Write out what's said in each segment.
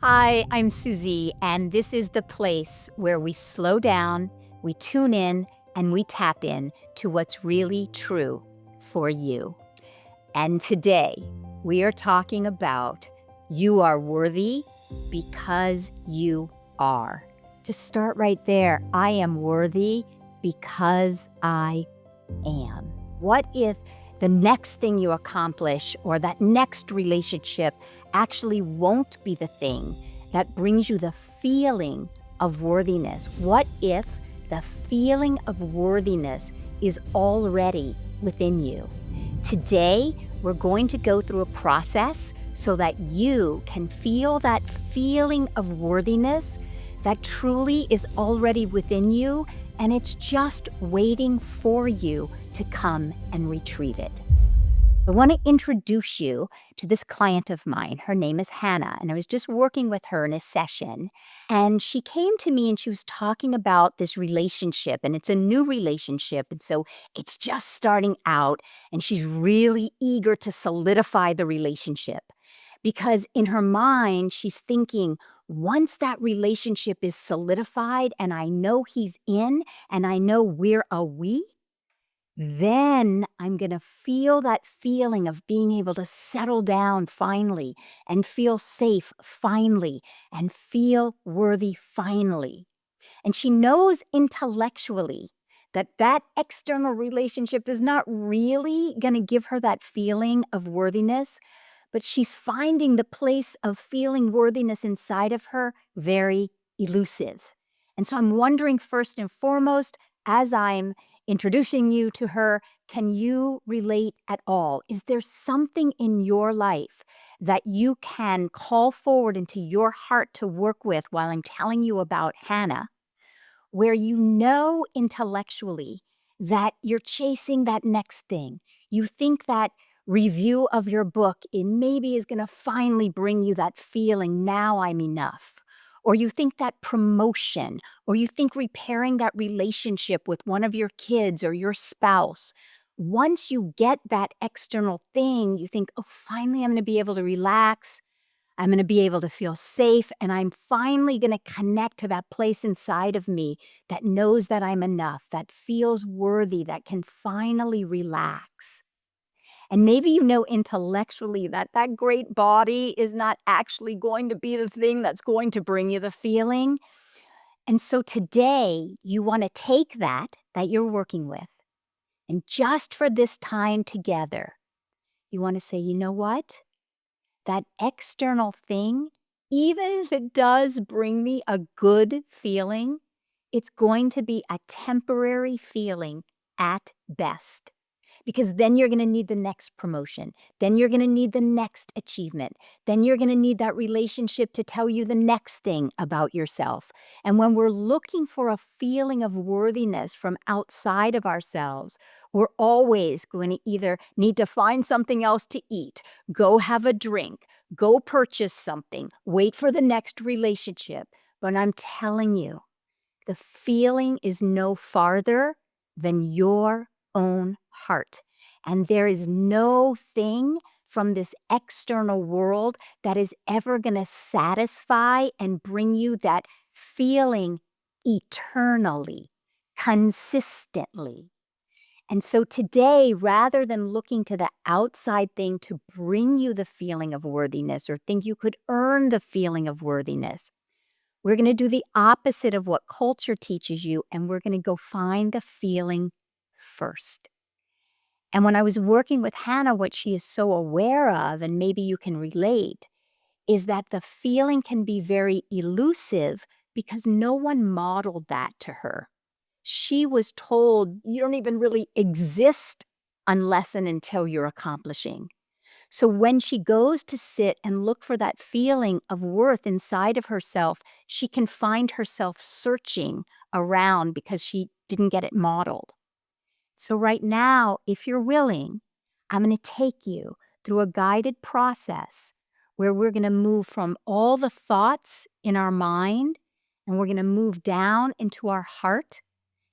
Hi, I'm Suzi, and this is the place where we slow down, we tune in, and we tap in to what's really true for you. And today, we are talking about you are worthy because you are. To start right there, I am worthy because I am. What if the next thing you accomplish or that next relationship actually won't be the thing that brings you the feeling of worthiness? What if the feeling of worthiness is already within you? Today, we're going to go through a process so that you can feel that feeling of worthiness that truly is already within you, and it's just waiting for you to come and retrieve it. I want to introduce you to this client of mine. Her name is Hannah, and I was just working with her in a session. And she came to me and she was talking about this relationship, and it's a new relationship. And so it's just starting out, and she's really eager to solidify the relationship because in her mind, she's thinking, once that relationship is solidified and I know he's in and I know we're a we, then I'm going to feel that feeling of being able to settle down finally and feel safe finally and feel worthy finally. And she knows intellectually that that external relationship is not really going to give her that feeling of worthiness, but she's finding the place of feeling worthiness inside of her very elusive. And so I'm wondering, first and foremost, as I'm introducing you to her, can you relate at all? Is there something in your life that you can call forward into your heart to work with while I'm telling you about Hannah, where you know intellectually that you're chasing that next thing? You think that review of your book in maybe is going to finally bring you that feeling, now I'm enough. Or you think that promotion, or you think repairing that relationship with one of your kids or your spouse. Once you get that external thing, you think, oh, finally I'm going to be able to relax. I'm going to be able to feel safe, and I'm finally going to connect to that place inside of me that knows that I'm enough, that feels worthy, that can finally relax. And maybe you know intellectually that that great body is not actually going to be the thing that's going to bring you the feeling. And so today, you want to take that you're working with, and just for this time together, you want to say, you know what? That external thing, even if it does bring me a good feeling, it's going to be a temporary feeling at best. Because then you're going to need the next promotion. Then you're going to need the next achievement. Then you're going to need that relationship to tell you the next thing about yourself. And when we're looking for a feeling of worthiness from outside of ourselves, we're always going to either need to find something else to eat, go have a drink, go purchase something, wait for the next relationship. But I'm telling you, the feeling is no farther than your own heart. And there is no thing from this external world that is ever going to satisfy and bring you that feeling eternally, consistently. And so today, rather than looking to the outside thing to bring you the feeling of worthiness or think you could earn the feeling of worthiness, we're going to do the opposite of what culture teaches you, and we're going to go find the feeling first. And when I was working with Hannah, what she is so aware of, and maybe you can relate, is that the feeling can be very elusive because no one modeled that to her. She was told you don't even really exist unless and until you're accomplishing. So when she goes to sit and look for that feeling of worth inside of herself, she can find herself searching around because she didn't get it modeled. So right now, if you're willing, I'm going to take you through a guided process where we're going to move from all the thoughts in our mind and we're going to move down into our heart.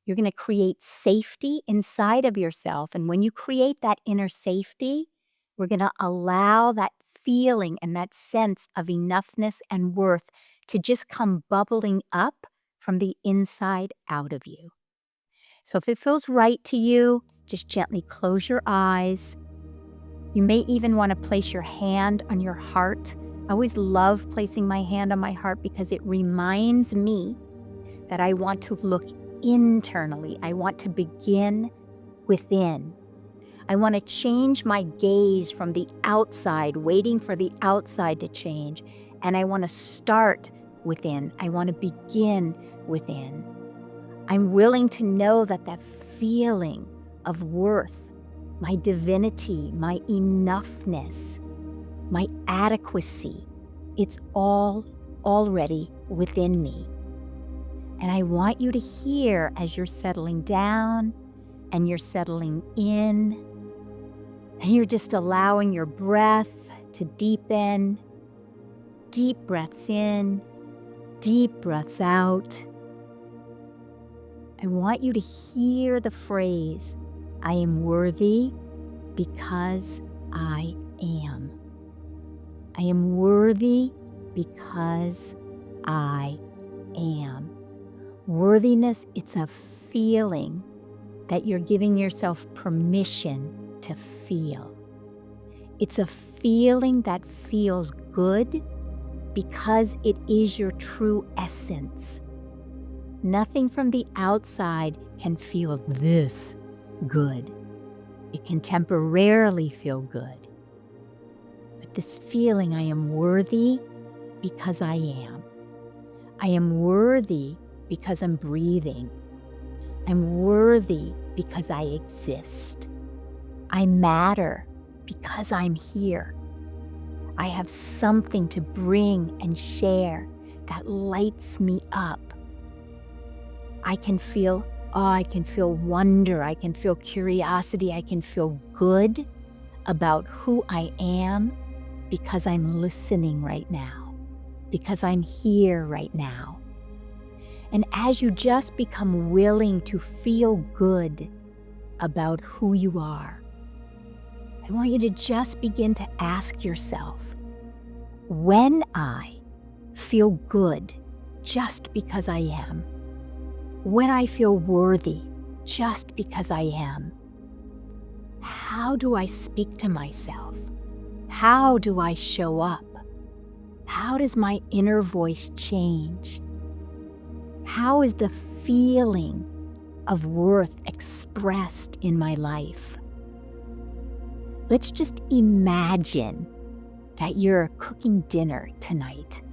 You're going to create safety inside of yourself. And when you create that inner safety, we're going to allow that feeling and that sense of enoughness and worth to just come bubbling up from the inside out of you. So if it feels right to you, just gently close your eyes. You may even want to place your hand on your heart. I always love placing my hand on my heart because it reminds me that I want to look internally. I want to begin within. I want to change my gaze from the outside, waiting for the outside to change. And I want to start within. I want to begin within. I'm willing to know that that feeling of worth, my divinity, my enoughness, my adequacy, it's all already within me. And I want you to hear as you're settling down and you're settling in, and you're just allowing your breath to deepen. Deep breaths in, deep breaths out. I want you to hear the phrase, I am worthy because I am. I am worthy because I am. Worthiness, it's a feeling that you're giving yourself permission to feel. It's a feeling that feels good because it is your true essence. Nothing from the outside can feel this good. It can temporarily feel good. But this feeling, I am worthy because I am. I am worthy because I'm breathing. I'm worthy because I exist. I matter because I'm here. I have something to bring and share that lights me up. I can feel wonder. I can feel curiosity. I can feel good about who I am because I'm listening right now, because I'm here right now. And as you just become willing to feel good about who you are, I want you to just begin to ask yourself, when I feel good just because I am, when I feel worthy just because I am, how do I speak to myself? How do I show up? How does my inner voice change? How is the feeling of worth expressed in my life? Let's just imagine that you're cooking dinner tonight.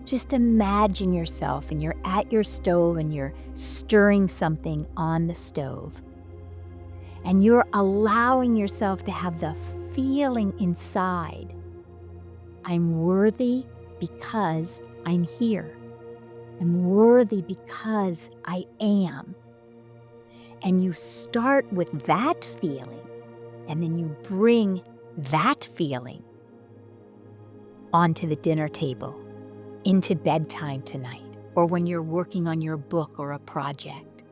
Just imagine yourself and you're at your stove and you're stirring something on the stove. And you're allowing yourself to have the feeling inside, I'm worthy because I'm here. I'm worthy because I am. And you start with that feeling, and then you bring that feeling onto the dinner table, into bedtime tonight, or when you're working on your book or a project.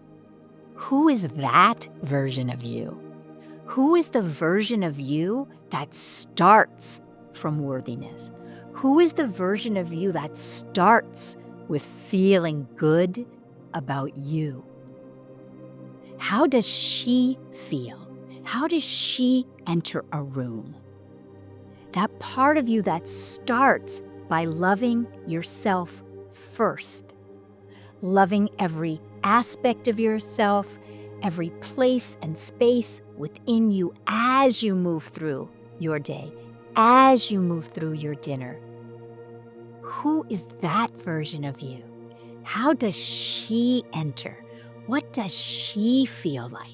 Who is that version of you? Who is the version of you that starts from worthiness? Who is the version of you that starts with feeling good about you? How does she feel? How does she enter a room? That part of you that starts by loving yourself first, loving every aspect of yourself, every place and space within you as you move through your day, as you move through your dinner. Who is that version of you? How does she enter? What does she feel like?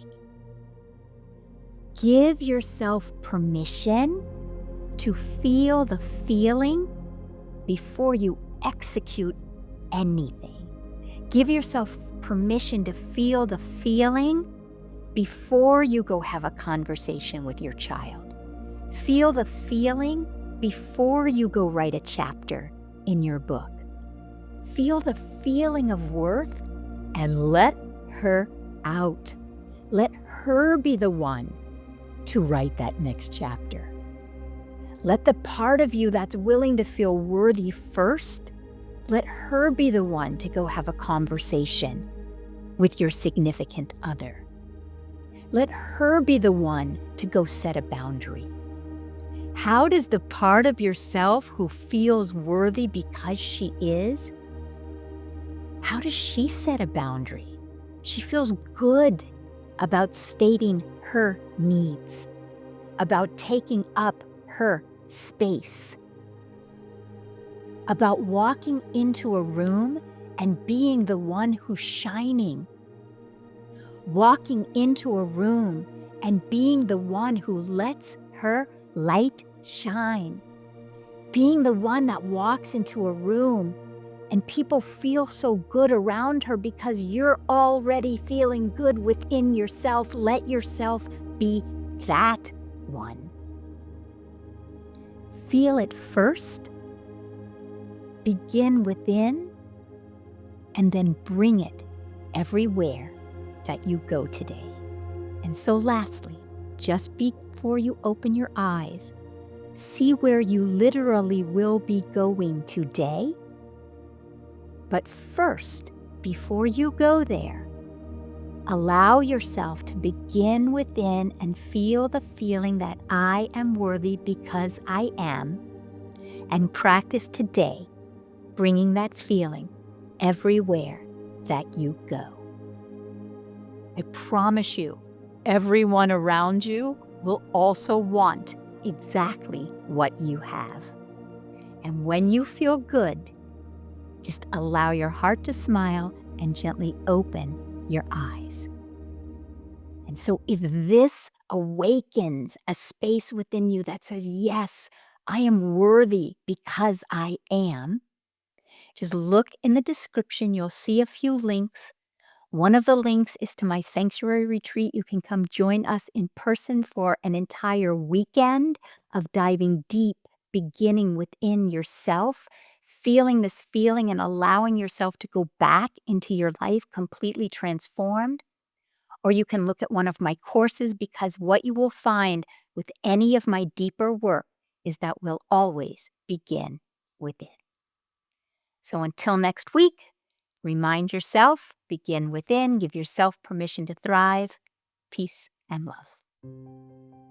Give yourself permission to feel the feeling before you execute anything. Give yourself permission to feel the feeling before you go have a conversation with your child. Feel the feeling before you go write a chapter in your book. Feel the feeling of worth and let her out. Let her be the one to write that next chapter. Let the part of you that's willing to feel worthy first, let her be the one to go have a conversation with your significant other. Let her be the one to go set a boundary. How does the part of yourself who feels worthy because she is, how does she set a boundary? She feels good about stating her needs, about taking up her space, about walking into a room and being the one who's shining, walking into a room and being the one who lets her light shine, being the one that walks into a room and people feel so good around her because you're already feeling good within yourself. Let yourself be that one. Feel it first, begin within, and then bring it everywhere that you go today. And so lastly, just before you open your eyes, see where you literally will be going today. But first, before you go there, allow yourself to begin within and feel the feeling that I am worthy because I am, and practice today bringing that feeling everywhere that you go. I promise you, everyone around you will also want exactly what you have. And when you feel good, just allow your heart to smile and gently open your eyes. And so if this awakens a space within you that says, yes, I am worthy because I am, just look in the description. You'll see a few links. One of the links is to my sanctuary retreat. You can come join us in person for an entire weekend of diving deep, beginning within yourself, feeling this feeling and allowing yourself to go back into your life completely transformed. Or you can look at one of my courses, because what you will find with any of my deeper work is that we'll always begin within. So until next week, remind yourself, begin within, give yourself permission to thrive. Peace and love.